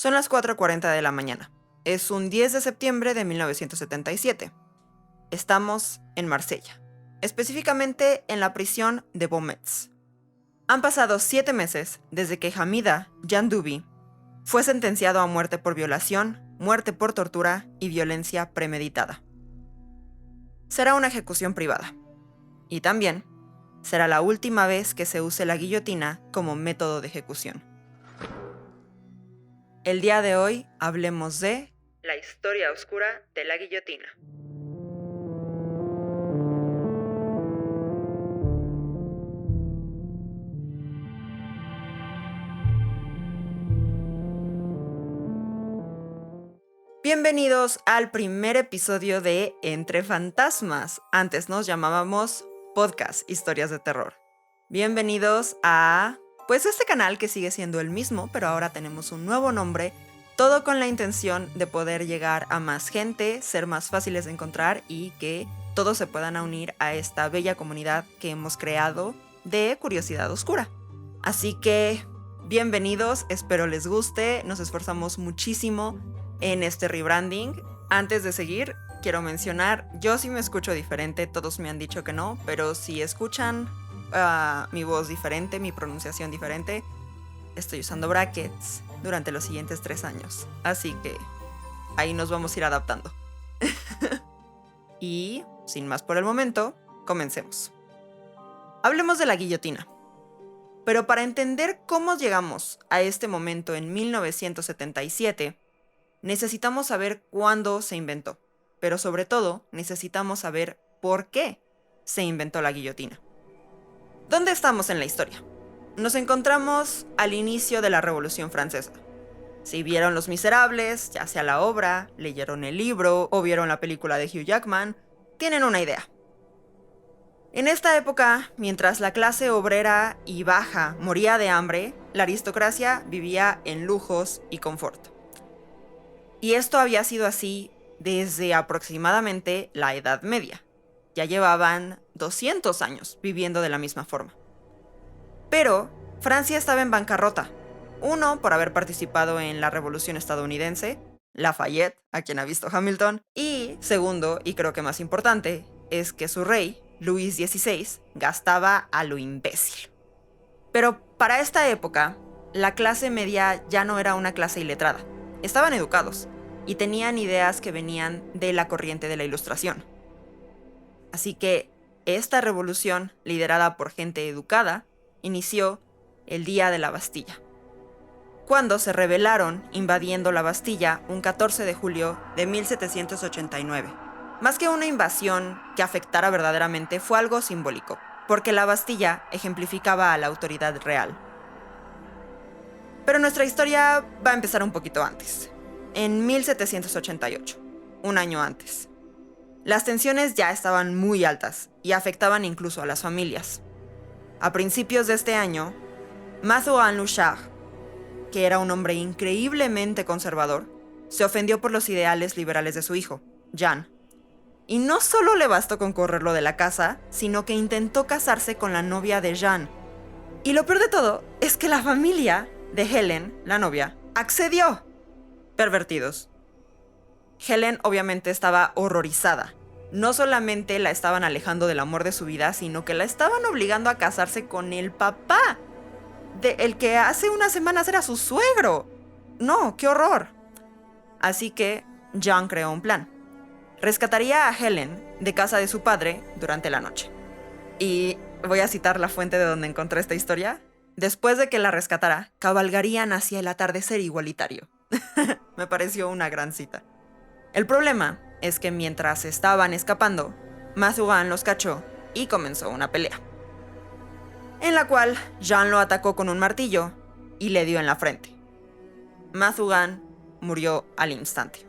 Son las 4:40 de la mañana. Es un 10 de septiembre de 1977. Estamos en Marsella, específicamente en la prisión de Beaumetz. Han pasado 7 meses desde que Hamida Jandoubi fue sentenciado a muerte por violación, muerte por tortura y violencia premeditada. Será una ejecución privada. Y también será la última vez que se use la guillotina como método de ejecución. El día de hoy hablemos de la historia oscura de la guillotina. Bienvenidos al primer episodio de Entre Fantasmas. Antes nos llamábamos Podcast Historias de Terror. Bienvenidos a este canal que sigue siendo el mismo, pero ahora tenemos un nuevo nombre, todo con la intención de poder llegar a más gente, ser más fáciles de encontrar y que todos se puedan unir a esta bella comunidad que hemos creado de curiosidad oscura. Así que, bienvenidos, espero les guste, nos esforzamos muchísimo en este rebranding. Antes de seguir, quiero mencionar, yo sí me escucho diferente, todos me han dicho que no, pero si escuchan mi voz diferente, mi pronunciación diferente, estoy usando brackets durante los siguientes 3 años. Así que ahí nos vamos a ir adaptando. Y, sin más por el momento, comencemos. Hablemos de la guillotina. Pero para entender cómo llegamos a este momento en 1977, necesitamos saber cuándo se inventó. Pero sobre todo, necesitamos saber por qué se inventó la guillotina. ¿Dónde estamos en la historia? Nos encontramos al inicio de la Revolución Francesa. Si vieron Los Miserables, ya sea la obra, leyeron el libro o vieron la película de Hugh Jackman, tienen una idea. En esta época, mientras la clase obrera y baja moría de hambre, la aristocracia vivía en lujos y confort. Y esto había sido así desde aproximadamente la Edad Media. Ya llevaban 200 años viviendo de la misma forma. Pero Francia estaba en bancarrota. Uno, por haber participado en la Revolución Estadounidense, Lafayette, a quien ha visto Hamilton. Y segundo, y creo que más importante, es que su rey, Luis XVI, gastaba a lo imbécil. Pero para esta época, la clase media ya no era una clase iletrada. Estaban educados y tenían ideas que venían de la corriente de la Ilustración. Así que esta revolución, liderada por gente educada, inició el Día de la Bastilla, cuando se rebelaron invadiendo la Bastilla un 14 de julio de 1789. Más que una invasión que afectara verdaderamente, fue algo simbólico, porque la Bastilla ejemplificaba a la autoridad real. Pero nuestra historia va a empezar un poquito antes, en 1788, un año antes. Las tensiones ya estaban muy altas y afectaban incluso a las familias. A principios de este año, Marouin Louchard, que era un hombre increíblemente conservador, se ofendió por los ideales liberales de su hijo, Jean. Y no solo le bastó con correrlo de la casa, sino que intentó casarse con la novia de Jean. Y lo peor de todo es que la familia de Helen, la novia, accedió. Pervertidos. Helen obviamente estaba horrorizada. No solamente la estaban alejando del amor de su vida, sino que la estaban obligando a casarse con el papá el que hace unas semanas era su suegro. No, qué horror. Así que Jean creó un plan. Rescataría a Helen de casa de su padre durante la noche. Y voy a citar la fuente de donde encontré esta historia. Después de que la rescatara, cabalgarían hacia el atardecer igualitario. Me pareció una gran cita. El problema es que mientras estaban escapando, Marouin los cachó y comenzó una pelea, en la cual Jean lo atacó con un martillo y le dio en la frente. Marouin murió al instante.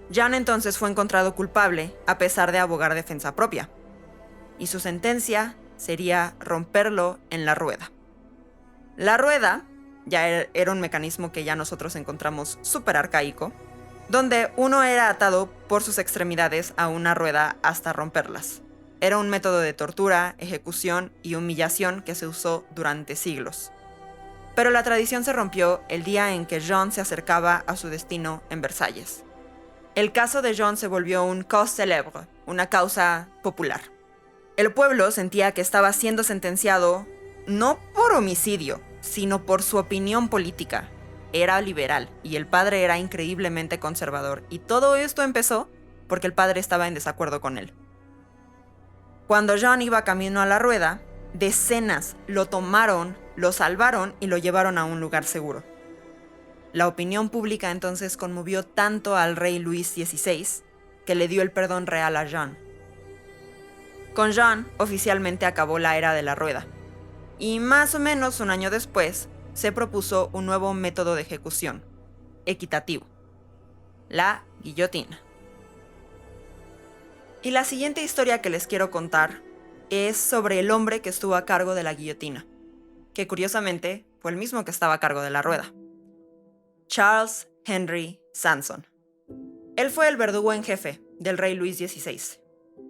Jean entonces fue encontrado culpable a pesar de abogar defensa propia, y su sentencia sería romperlo en la rueda. La rueda ya era un mecanismo que ya nosotros encontramos súper arcaico, donde uno era atado por sus extremidades a una rueda hasta romperlas. Era un método de tortura, ejecución y humillación que se usó durante siglos. Pero la tradición se rompió el día en que Jean se acercaba a su destino en Versalles. El caso de Jean se volvió un cause célèbre, una causa popular. El pueblo sentía que estaba siendo sentenciado no por homicidio, sino por su opinión política. Era liberal y el padre era increíblemente conservador, y todo esto empezó porque el padre estaba en desacuerdo con él. Cuando Jean iba camino a la rueda, decenas lo tomaron, lo salvaron y lo llevaron a un lugar seguro. La opinión pública entonces conmovió tanto al rey Luis XVI que le dio el perdón real a Jean. Con Jean oficialmente acabó la era de la rueda, y más o menos un año después se propuso un nuevo método de ejecución, equitativo: la guillotina. Y la siguiente historia que les quiero contar es sobre el hombre que estuvo a cargo de la guillotina, que curiosamente fue el mismo que estaba a cargo de la rueda: Charles Henry Sanson. Él fue el verdugo en jefe del rey Luis XVI,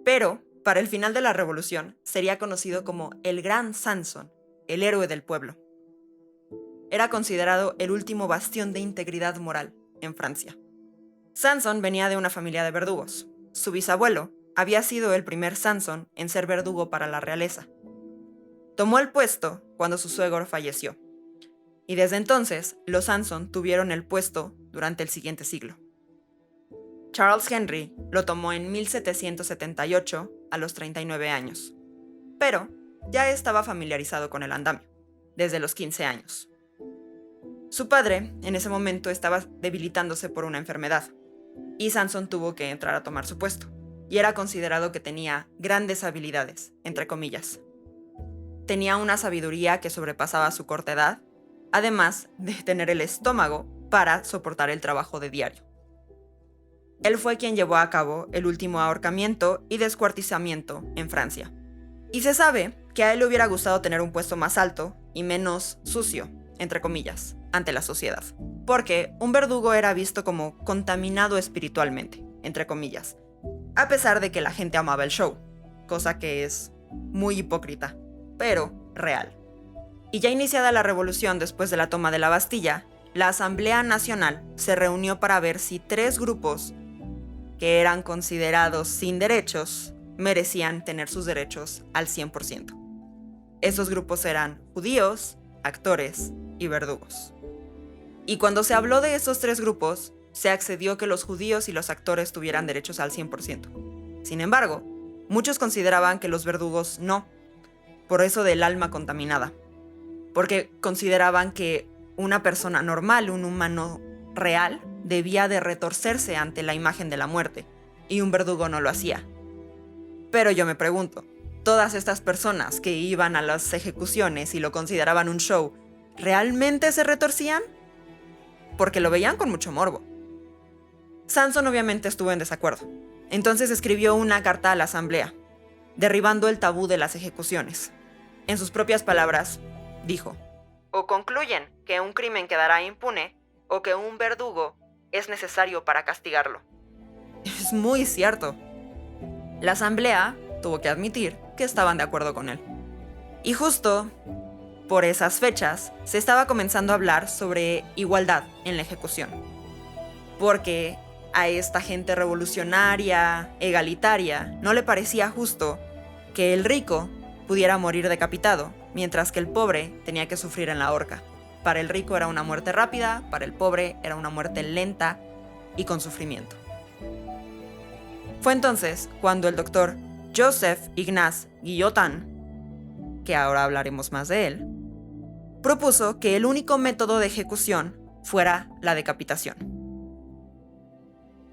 pero para el final de la revolución sería conocido como el Gran Sanson, el héroe del pueblo. Era considerado el último bastión de integridad moral en Francia. Sanson venía de una familia de verdugos. Su bisabuelo había sido el primer Sanson en ser verdugo para la realeza. Tomó el puesto cuando su suegro falleció, y desde entonces los Sanson tuvieron el puesto durante el siguiente siglo. Charles Henry lo tomó en 1778 a los 39 años, pero ya estaba familiarizado con el andamio, desde los 15 años. Su padre en ese momento estaba debilitándose por una enfermedad, y Sanson tuvo que entrar a tomar su puesto, y era considerado que tenía grandes habilidades, entre comillas. Tenía una sabiduría que sobrepasaba su corta edad, además de tener el estómago para soportar el trabajo de diario. Él fue quien llevó a cabo el último ahorcamiento y descuartizamiento en Francia. Y se sabe que a él le hubiera gustado tener un puesto más alto y menos sucio, entre comillas, ante la sociedad, porque un verdugo era visto como contaminado espiritualmente, entre comillas, a pesar de que la gente amaba el show, cosa que es muy hipócrita, pero real. Y ya iniciada la revolución después de la toma de la Bastilla, la Asamblea Nacional se reunió para ver si 3 grupos que eran considerados sin derechos merecían tener sus derechos al 100%. Esos grupos eran judíos, actores y verdugos. Y cuando se habló de esos 3 grupos, se accedió que los judíos y los actores tuvieran derechos al 100%. Sin embargo, muchos consideraban que los verdugos no, por eso del alma contaminada, porque consideraban que una persona normal, un humano real, debía de retorcerse ante la imagen de la muerte, y un verdugo no lo hacía. Pero yo me pregunto, ¿todas estas personas que iban a las ejecuciones y lo consideraban un show, realmente se retorcían? Porque lo veían con mucho morbo. Sanson obviamente estuvo en desacuerdo. Entonces escribió una carta a la asamblea, derribando el tabú de las ejecuciones. En sus propias palabras, dijo: o concluyen que un crimen quedará impune, o que un verdugo es necesario para castigarlo. Es muy cierto. La asamblea tuvo que admitir que estaban de acuerdo con él. Y justo por esas fechas se estaba comenzando a hablar sobre igualdad en la ejecución. Porque a esta gente revolucionaria, egalitaria, no le parecía justo que el rico pudiera morir decapitado, mientras que el pobre tenía que sufrir en la horca. Para el rico era una muerte rápida, para el pobre era una muerte lenta y con sufrimiento. Fue entonces cuando el doctor Joseph Ignace Guillotin, que ahora hablaremos más de él, propuso que el único método de ejecución fuera la decapitación.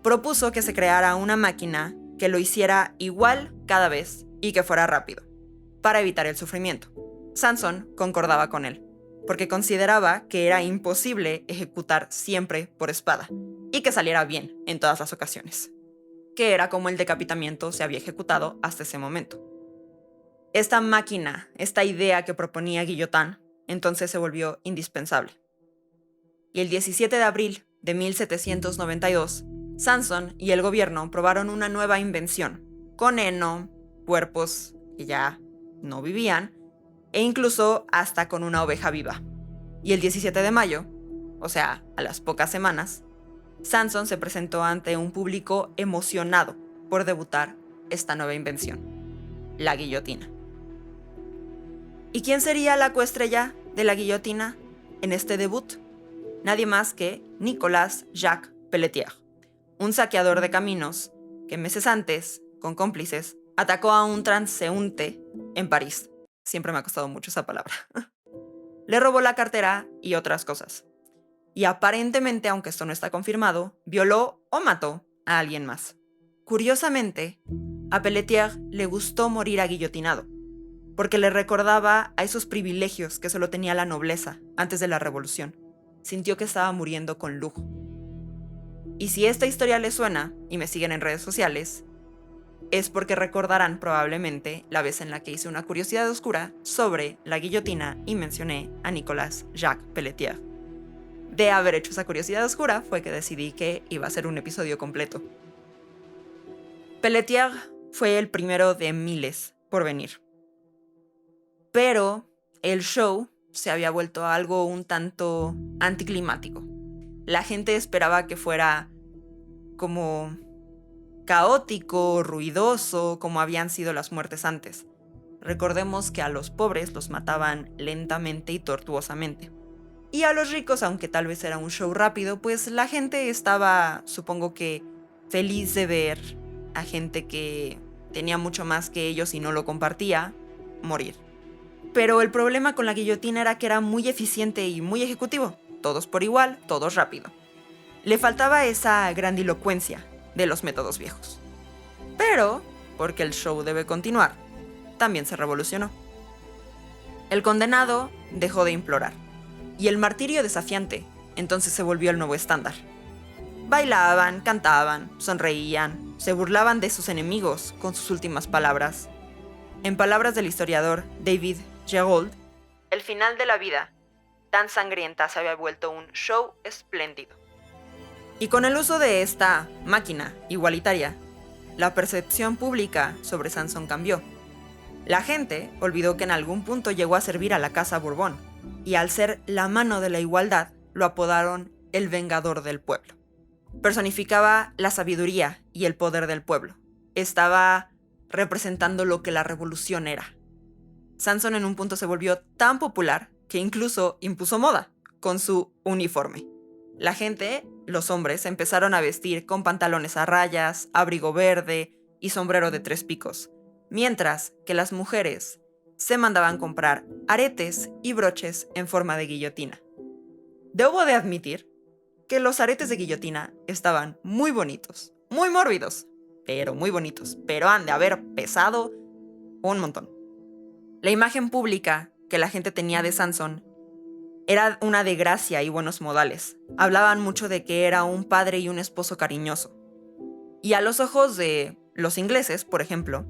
Propuso que se creara una máquina que lo hiciera igual cada vez y que fuera rápido, para evitar el sufrimiento. Sanson concordaba con él, porque consideraba que era imposible ejecutar siempre por espada, y que saliera bien en todas las ocasiones, que era como el decapitamiento se había ejecutado hasta ese momento. Esta máquina, esta idea que proponía Guillotin, entonces se volvió indispensable. Y el 17 de abril de 1792, Sanson y el gobierno probaron una nueva invención, con heno, cuerpos que ya no vivían, e incluso hasta con una oveja viva. Y el 17 de mayo, o sea, a las pocas semanas, Sanson se presentó ante un público emocionado por debutar esta nueva invención, la guillotina. ¿Y quién sería la coestrella de la guillotina en este debut? Nadie más que Nicolas Jacques Pelletier, un saqueador de caminos que meses antes, con cómplices, atacó a un transeúnte en París. Siempre me ha costado mucho esa palabra. Le robó la cartera y otras cosas. Y aparentemente, aunque esto no está confirmado, violó o mató a alguien más. Curiosamente, a Pelletier le gustó morir aguillotinado, porque le recordaba a esos privilegios que solo tenía la nobleza antes de la revolución. Sintió que estaba muriendo con lujo. Y si esta historia les suena y me siguen en redes sociales, es porque recordarán probablemente la vez en la que hice una curiosidad oscura sobre la guillotina y mencioné a Nicolas Jacques Pelletier. De haber hecho esa curiosidad oscura fue que decidí que iba a ser un episodio completo. Pelletier fue el primero de miles por venir. Pero el show se había vuelto algo un tanto anticlimático. La gente esperaba que fuera como caótico, ruidoso, como habían sido las muertes antes. Recordemos que a los pobres los mataban lentamente y tortuosamente. Y a los ricos, aunque tal vez era un show rápido, pues la gente estaba, supongo que, feliz de ver a gente que tenía mucho más que ellos y no lo compartía, morir. Pero el problema con la guillotina era que era muy eficiente y muy ejecutivo. Todos por igual, todos rápido. Le faltaba esa grandilocuencia de los métodos viejos. Pero, porque el show debe continuar, también se revolucionó. El condenado dejó de implorar, y el martirio desafiante entonces se volvió el nuevo estándar. Bailaban, cantaban, sonreían, se burlaban de sus enemigos con sus últimas palabras. En palabras del historiador David Gerrold, el final de la vida tan sangrienta se había vuelto un show espléndido. Y con el uso de esta máquina igualitaria, la percepción pública sobre Sanson cambió. La gente olvidó que en algún punto llegó a servir a la casa Borbón, y al ser la mano de la igualdad, lo apodaron el Vengador del Pueblo. Personificaba la sabiduría y el poder del pueblo. Estaba representando lo que la revolución era. Sanson en un punto se volvió tan popular que incluso impuso moda con su uniforme. La gente, los hombres, empezaron a vestir con pantalones a rayas, abrigo verde y sombrero de 3 picos, mientras que las mujeres se mandaban comprar aretes y broches en forma de guillotina. Debo de admitir que los aretes de guillotina estaban muy bonitos, muy mórbidos, pero muy bonitos, pero han de haber pesado un montón. La imagen pública que la gente tenía de Sanson era una de gracia y buenos modales. Hablaban mucho de que era un padre y un esposo cariñoso. Y a los ojos de los ingleses, por ejemplo,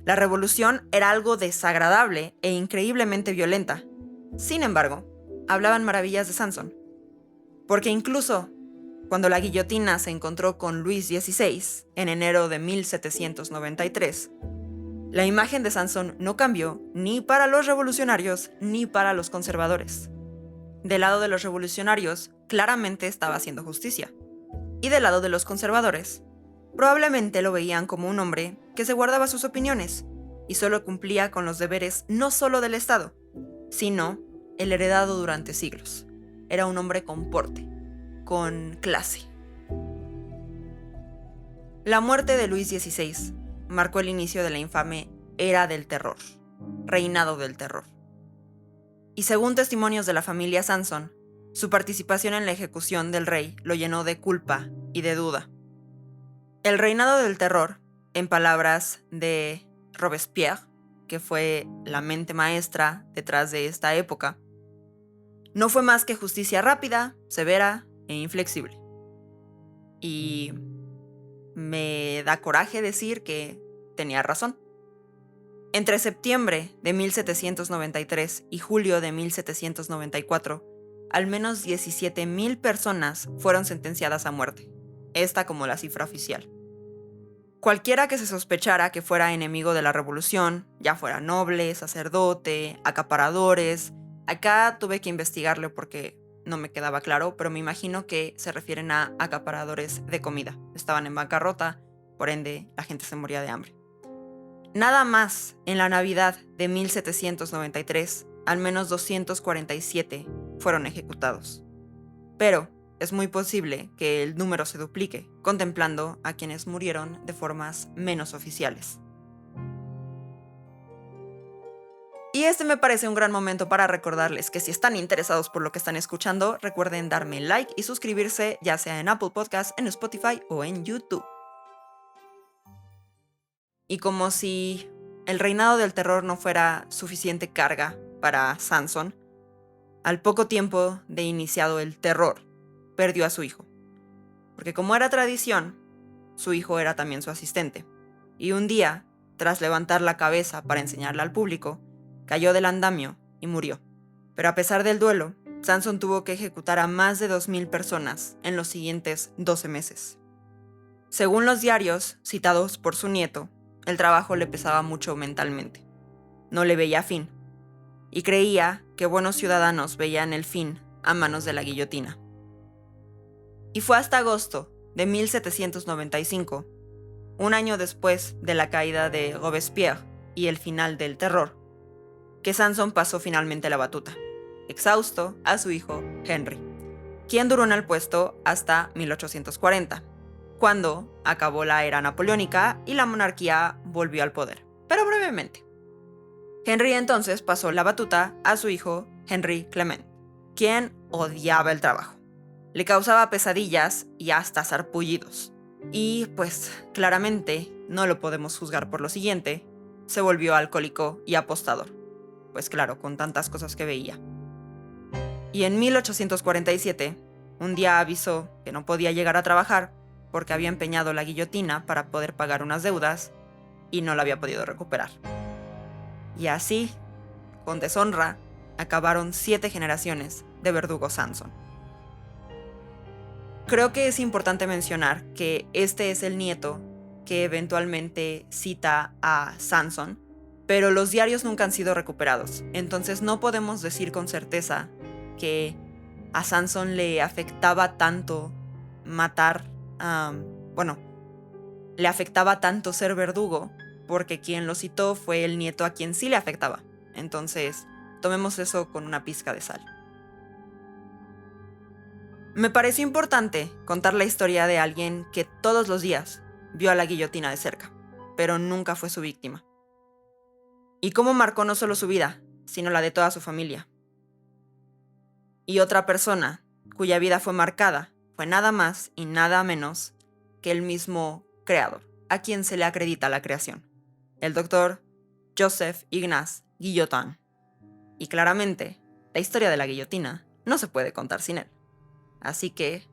la revolución era algo desagradable e increíblemente violenta. Sin embargo, hablaban maravillas de Sanson. Porque incluso cuando la guillotina se encontró con Luis XVI en enero de 1793, la imagen de Sanson no cambió ni para los revolucionarios ni para los conservadores. Del lado de los revolucionarios, claramente estaba haciendo justicia. Y del lado de los conservadores, probablemente lo veían como un hombre que se guardaba sus opiniones y solo cumplía con los deberes no solo del Estado, sino el heredado durante siglos. Era un hombre con porte, con clase. La muerte de Luis XVI marcó el inicio de la infame Era del Terror, Reinado del Terror. Y según testimonios de la familia Sanson, su participación en la ejecución del rey lo llenó de culpa y de duda. El Reinado del Terror, en palabras de Robespierre, que fue la mente maestra detrás de esta época, no fue más que justicia rápida, severa e inflexible. Y me da coraje decir que tenía razón. Entre septiembre de 1793 y julio de 1794, al menos 17,000 personas fueron sentenciadas a muerte, esta como la cifra oficial. Cualquiera que se sospechara que fuera enemigo de la revolución, ya fuera noble, sacerdote, acaparadores, Acá tuve que investigarlo porque no me quedaba claro, pero me imagino que se refieren a acaparadores de comida. Estaban en bancarrota, por ende la gente se moría de hambre. Nada más en la Navidad de 1793, al menos 247 fueron ejecutados. Pero es muy posible que el número se duplique, contemplando a quienes murieron de formas menos oficiales. Y este me parece un gran momento para recordarles que si están interesados por lo que están escuchando, recuerden darme like y suscribirse, ya sea en Apple Podcasts, en Spotify o en YouTube. Y como si el reinado del terror no fuera suficiente carga para Sanson, al poco tiempo de iniciado el terror, perdió a su hijo. Porque como era tradición, su hijo era también su asistente. Y un día, tras levantar la cabeza para enseñarla al público, cayó del andamio y murió. Pero a pesar del duelo, Sanson tuvo que ejecutar a más de 2,000 personas en los siguientes 12 meses. Según los diarios citados por su nieto, el trabajo le pesaba mucho mentalmente. No le veía fin. Y creía que buenos ciudadanos veían el fin a manos de la guillotina. Y fue hasta agosto de 1795, un año después de la caída de Robespierre y el final del terror, que Sanson pasó finalmente la batuta, exhausto, a su hijo Henry, quien duró en el puesto hasta 1840, cuando acabó la era napoleónica y la monarquía volvió al poder, pero brevemente. Henry entonces pasó la batuta a su hijo Henry Clement, quien odiaba el trabajo. Le causaba pesadillas y hasta sarpullidos. Y pues claramente no lo podemos juzgar por lo siguiente, se volvió alcohólico y apostador. Pues claro, con tantas cosas que veía. Y en 1847, un día avisó que no podía llegar a trabajar porque había empeñado la guillotina para poder pagar unas deudas y no la había podido recuperar. Y así, con deshonra, acabaron 7 generaciones de verdugo Sanson. Creo que es importante mencionar que este es el nieto que eventualmente cita a Sanson, pero los diarios nunca han sido recuperados, entonces no podemos decir con certeza que a Sanson le afectaba tanto matar, le afectaba tanto ser verdugo, porque quien lo citó fue el nieto a quien sí le afectaba. Entonces, tomemos eso con una pizca de sal. Me pareció importante contar la historia de alguien que todos los días vio a la guillotina de cerca, pero nunca fue su víctima. Y cómo marcó no solo su vida, sino la de toda su familia. Y otra persona cuya vida fue marcada fue nada más y nada menos que el mismo creador, a quien se le acredita la creación, el doctor Joseph Ignace Guillotin. Y claramente, la historia de la guillotina no se puede contar sin él. Así que,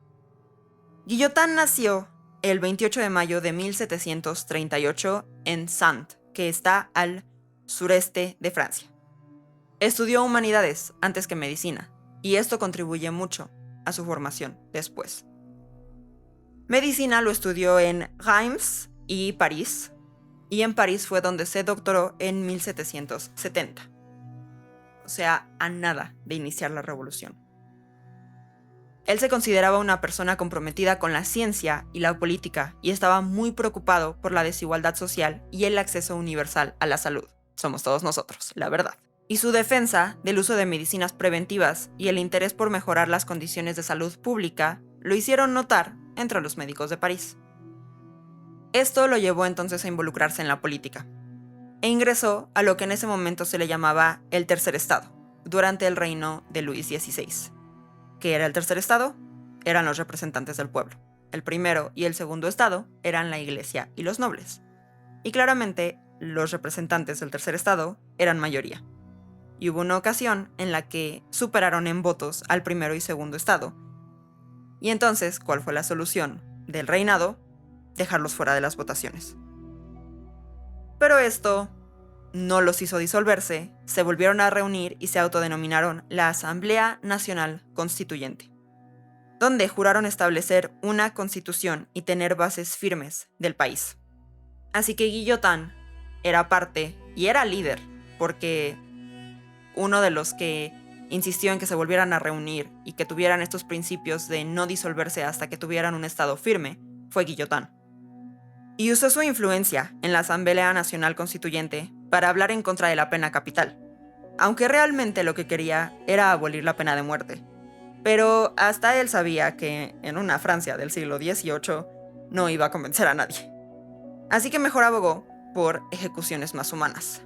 Guillotin nació el 28 de mayo de 1738 en Saintes, que está al sureste de Francia. Estudió humanidades antes que medicina, y esto contribuye mucho a su formación después. Medicina lo estudió en Reims y París, y en París fue donde se doctoró en 1770. O sea, a nada de iniciar la revolución. Él se consideraba una persona comprometida con la ciencia y la política y estaba muy preocupado por la desigualdad social y el acceso universal a la salud. Somos todos nosotros, la verdad. Y su defensa del uso de medicinas preventivas y el interés por mejorar las condiciones de salud pública lo hicieron notar entre los médicos de París. Esto lo llevó entonces a involucrarse en la política e ingresó a lo que en ese momento se le llamaba el Tercer Estado, durante el reino de Luis XVI. ¿Qué era el tercer estado? Eran los representantes del pueblo. El primero y el segundo estado eran la iglesia y los nobles. Y claramente, los representantes del tercer estado eran mayoría. Y hubo una ocasión en la que superaron en votos al primero y segundo estado. Y entonces, ¿cuál fue la solución del reinado? Dejarlos fuera de las votaciones. Pero esto no los hizo disolverse, se volvieron a reunir y se autodenominaron la Asamblea Nacional Constituyente, donde juraron establecer una constitución y tener bases firmes del país. Así que Guillotin era parte y era líder, porque uno de los que insistió en que se volvieran a reunir y que tuvieran estos principios de no disolverse hasta que tuvieran un estado firme, fue Guillotin. Y usó su influencia en la Asamblea Nacional Constituyente para hablar en contra de la pena capital, aunque realmente lo que quería era abolir la pena de muerte. Pero hasta él sabía que en una Francia del siglo XVIII no iba a convencer a nadie. Así que mejor abogó por ejecuciones más humanas.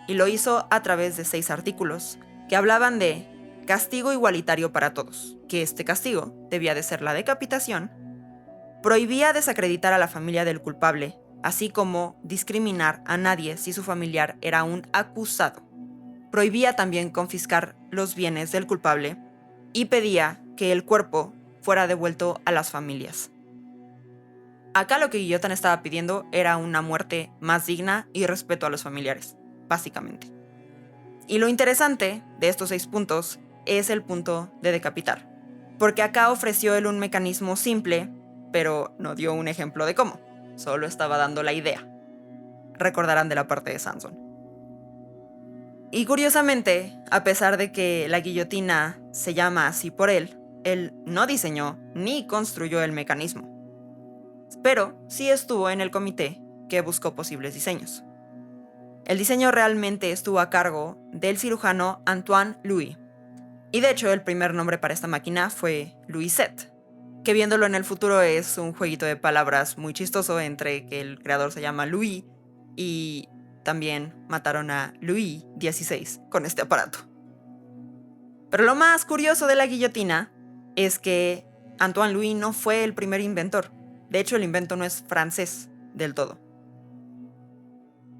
Y lo hizo a través de 6 artículos que hablaban de castigo igualitario para todos, que este castigo debía de ser la decapitación, prohibía desacreditar a la familia del culpable, así como discriminar a nadie si su familiar era un acusado. Prohibía también confiscar los bienes del culpable y pedía que el cuerpo fuera devuelto a las familias. Acá lo que Guillotin estaba pidiendo era una muerte más digna y respeto a los familiares, básicamente. Y lo interesante de estos 6 puntos es el punto de decapitar, porque acá ofreció él un mecanismo simple, pero no dio un ejemplo de cómo, solo estaba dando la idea. Recordarán de la parte de Sanson. Y curiosamente, a pesar de que la guillotina se llama así por él no diseñó ni construyó el mecanismo, pero sí estuvo en el comité que buscó posibles diseños. El diseño realmente estuvo a cargo del cirujano Antoine Louis, y de hecho el primer nombre para esta máquina fue Louisette, que viéndolo en el futuro es un jueguito de palabras muy chistoso entre que el creador se llama Louis y también mataron a Louis XVI con este aparato. Pero lo más curioso de la guillotina es que Antoine Louis no fue el primer inventor. De hecho, el invento no es francés del todo.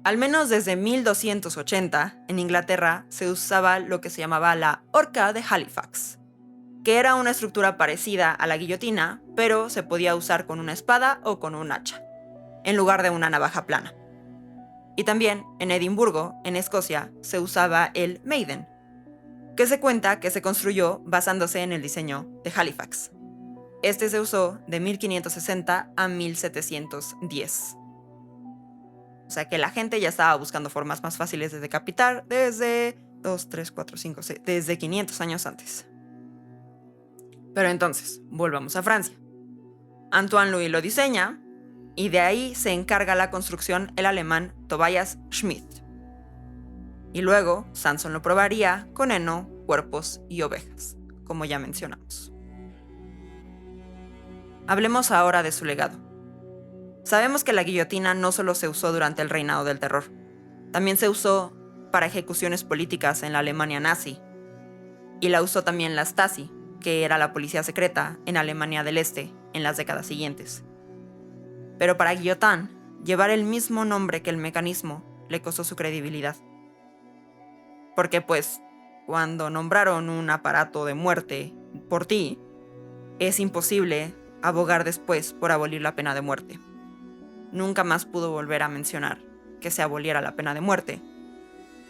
Al menos desde 1280, en Inglaterra se usaba lo que se llamaba la horca de Halifax, que era una estructura parecida a la guillotina, pero se podía usar con una espada o con un hacha, en lugar de una navaja plana. Y también en Edimburgo, en Escocia, se usaba el Maiden, que se cuenta que se construyó basándose en el diseño de Halifax. Este se usó de 1560 a 1710. O sea que la gente ya estaba buscando formas más fáciles de decapitar desde 500 años antes. Pero entonces, volvamos a Francia. Antoine Louis lo diseña, y de ahí se encarga la construcción el alemán Tobias Schmidt. Y luego Sanson lo probaría con heno, cuerpos y ovejas, como ya mencionamos. Hablemos ahora de su legado. Sabemos que la guillotina no solo se usó durante el reinado del terror, también se usó para ejecuciones políticas en la Alemania nazi, y la usó también la Stasi, que era la policía secreta en Alemania del Este en las décadas siguientes. Pero para Guillotin, llevar el mismo nombre que el mecanismo le costó su credibilidad. Porque pues, cuando nombraron un aparato de muerte por ti, es imposible abogar después por abolir la pena de muerte. Nunca más pudo volver a mencionar que se aboliera la pena de muerte.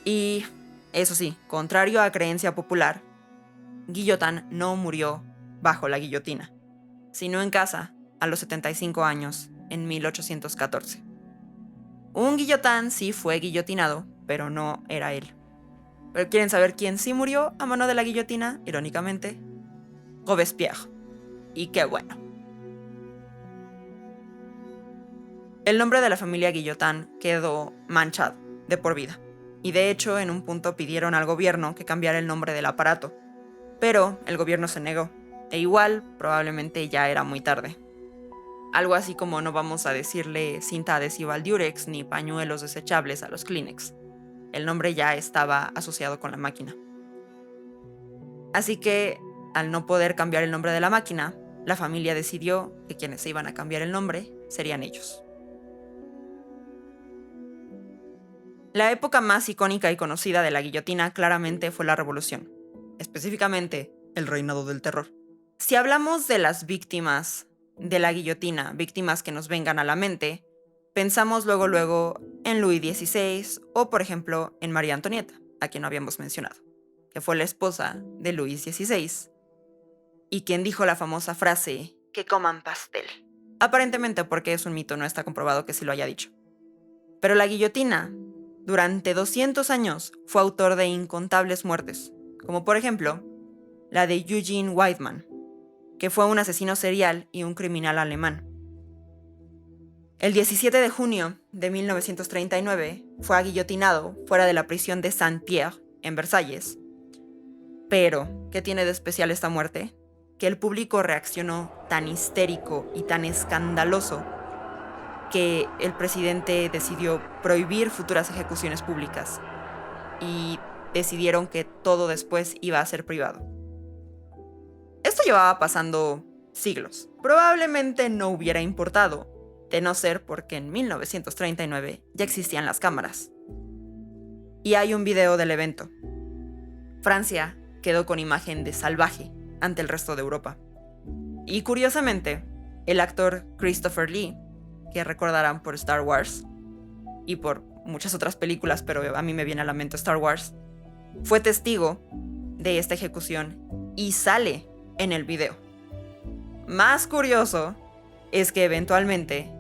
Y, eso sí, contrario a creencia popular, Guillotin no murió bajo la guillotina, sino en casa a los 75 años, en 1814. Un Guillotin sí fue guillotinado, pero no era él. ¿Pero quieren saber quién sí murió a mano de la guillotina? Irónicamente, Robespierre. Y qué bueno. El nombre de la familia Guillotin quedó manchado de por vida, y de hecho en un punto pidieron al gobierno que cambiara el nombre del aparato, pero el gobierno se negó, e igual probablemente ya era muy tarde. Algo así como no vamos a decirle cinta adhesiva al Durex ni pañuelos desechables a los Kleenex. El nombre ya estaba asociado con la máquina. Así que, al no poder cambiar el nombre de la máquina, la familia decidió que quienes se iban a cambiar el nombre serían ellos. La época más icónica y conocida de la guillotina claramente fue la Revolución, específicamente el reinado del terror. Si hablamos de las víctimas de la guillotina, víctimas que nos vengan a la mente, pensamos luego en Luis XVI o, por ejemplo, en María Antonieta, a quien no habíamos mencionado, que fue la esposa de Luis XVI y quien dijo la famosa frase "que coman pastel". Aparentemente porque es un mito, no está comprobado que sí lo haya dicho. Pero la guillotina, durante 200 años, fue autor de incontables muertes, como por ejemplo la de Eugene Weidmann, que fue un asesino serial y un criminal alemán. El 17 de junio de 1939 fue guillotinado fuera de la prisión de Saint-Pierre, en Versalles. Pero, ¿qué tiene de especial esta muerte? Que el público reaccionó tan histérico y tan escandaloso que el presidente decidió prohibir futuras ejecuciones públicas y decidieron que todo después iba a ser privado. Esto llevaba pasando siglos. Probablemente no hubiera importado, de no ser porque en 1939 ya existían las cámaras. Y hay un video del evento. Francia quedó con imagen de salvaje ante el resto de Europa. Y curiosamente, el actor Christopher Lee, que recordarán por Star Wars y por muchas otras películas, pero a mí me viene a la mente Star Wars, fue testigo de esta ejecución y sale en el video. Más curioso es que eventualmente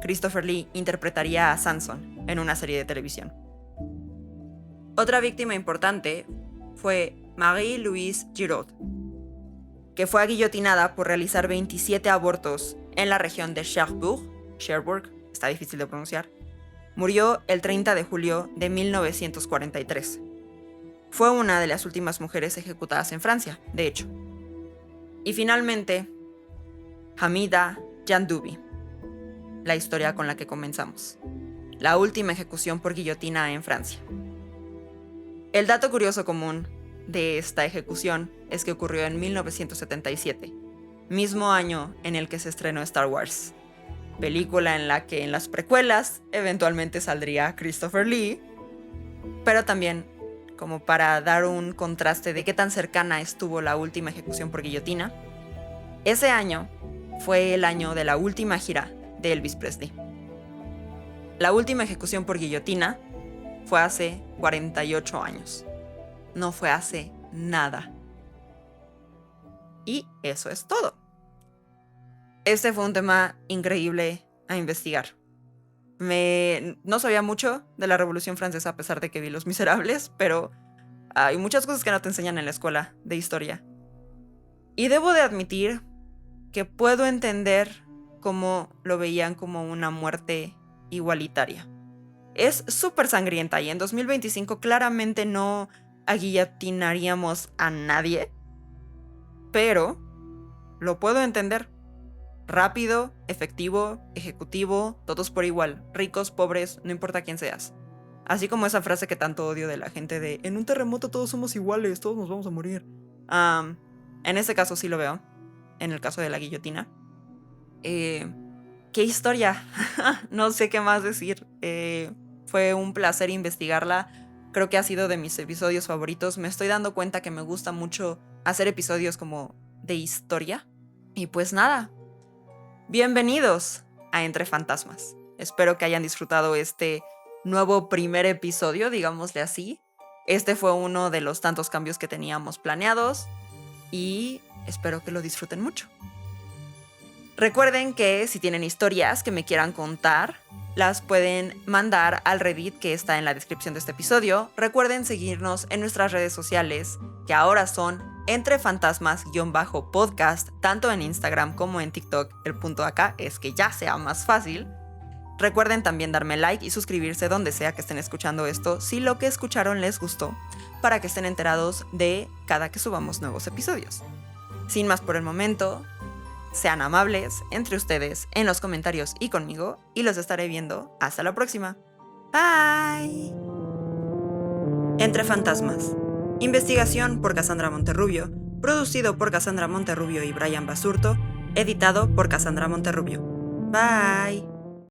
Christopher Lee interpretaría a Samson en una serie de televisión. Otra víctima importante fue Marie-Louise Giraud, que fue guillotinada por realizar 27 abortos en la región de Cherbourg, está difícil de pronunciar. Murió el 30 de julio de 1943. Fue una de las últimas mujeres ejecutadas en Francia, de hecho. Y finalmente, Hamida Jandoubi, la historia con la que comenzamos. La última ejecución por guillotina en Francia. El dato curioso común de esta ejecución es que ocurrió en 1977, mismo año en el que se estrenó Star Wars, película en la que en las precuelas eventualmente saldría Christopher Lee, pero también como para dar un contraste de qué tan cercana estuvo la última ejecución por guillotina. Ese año fue el año de la última gira de Elvis Presley. La última ejecución por guillotina fue hace 48 años. No fue hace nada. Y eso es todo. Este fue un tema increíble a investigar. No sabía mucho de la Revolución Francesa a pesar de que vi Los Miserables, pero hay muchas cosas que no te enseñan en la escuela de historia. Y debo de admitir que puedo entender cómo lo veían como una muerte igualitaria. Es súper sangrienta y en 2025 claramente no aguillotinaríamos a nadie, pero lo puedo entender. Rápido, efectivo, ejecutivo, todos por igual, ricos, pobres, no importa quién seas. Así como esa frase que tanto odio de la gente de en un terremoto todos somos iguales, todos nos vamos a morir. En ese caso sí lo veo, en el caso de la guillotina. ¡Qué historia! No sé qué más decir. Fue un placer investigarla. Creo que ha sido de mis episodios favoritos. Me estoy dando cuenta que me gusta mucho hacer episodios como de historia. Y pues nada. Bienvenidos a Entre Fantasmas. Espero que hayan disfrutado este nuevo primer episodio, digámosle así. Este fue uno de los tantos cambios que teníamos planeados y espero que lo disfruten mucho. Recuerden que si tienen historias que me quieran contar, las pueden mandar al Reddit que está en la descripción de este episodio. Recuerden seguirnos en nuestras redes sociales, que ahora son Entre Fantasmas-podcast, tanto en Instagram como en TikTok. El punto acá es que ya sea más fácil. Recuerden también darme like y suscribirse donde sea que estén escuchando esto, si lo que escucharon les gustó, para que estén enterados de cada que subamos nuevos episodios. Sin más por el momento, sean amables entre ustedes en los comentarios y conmigo, y los estaré viendo hasta la próxima. Bye. Entre Fantasmas. Investigación por Cassandra Monterrubio, producido por Cassandra Monterrubio y Brian Basurto, editado por Cassandra Monterrubio. Bye.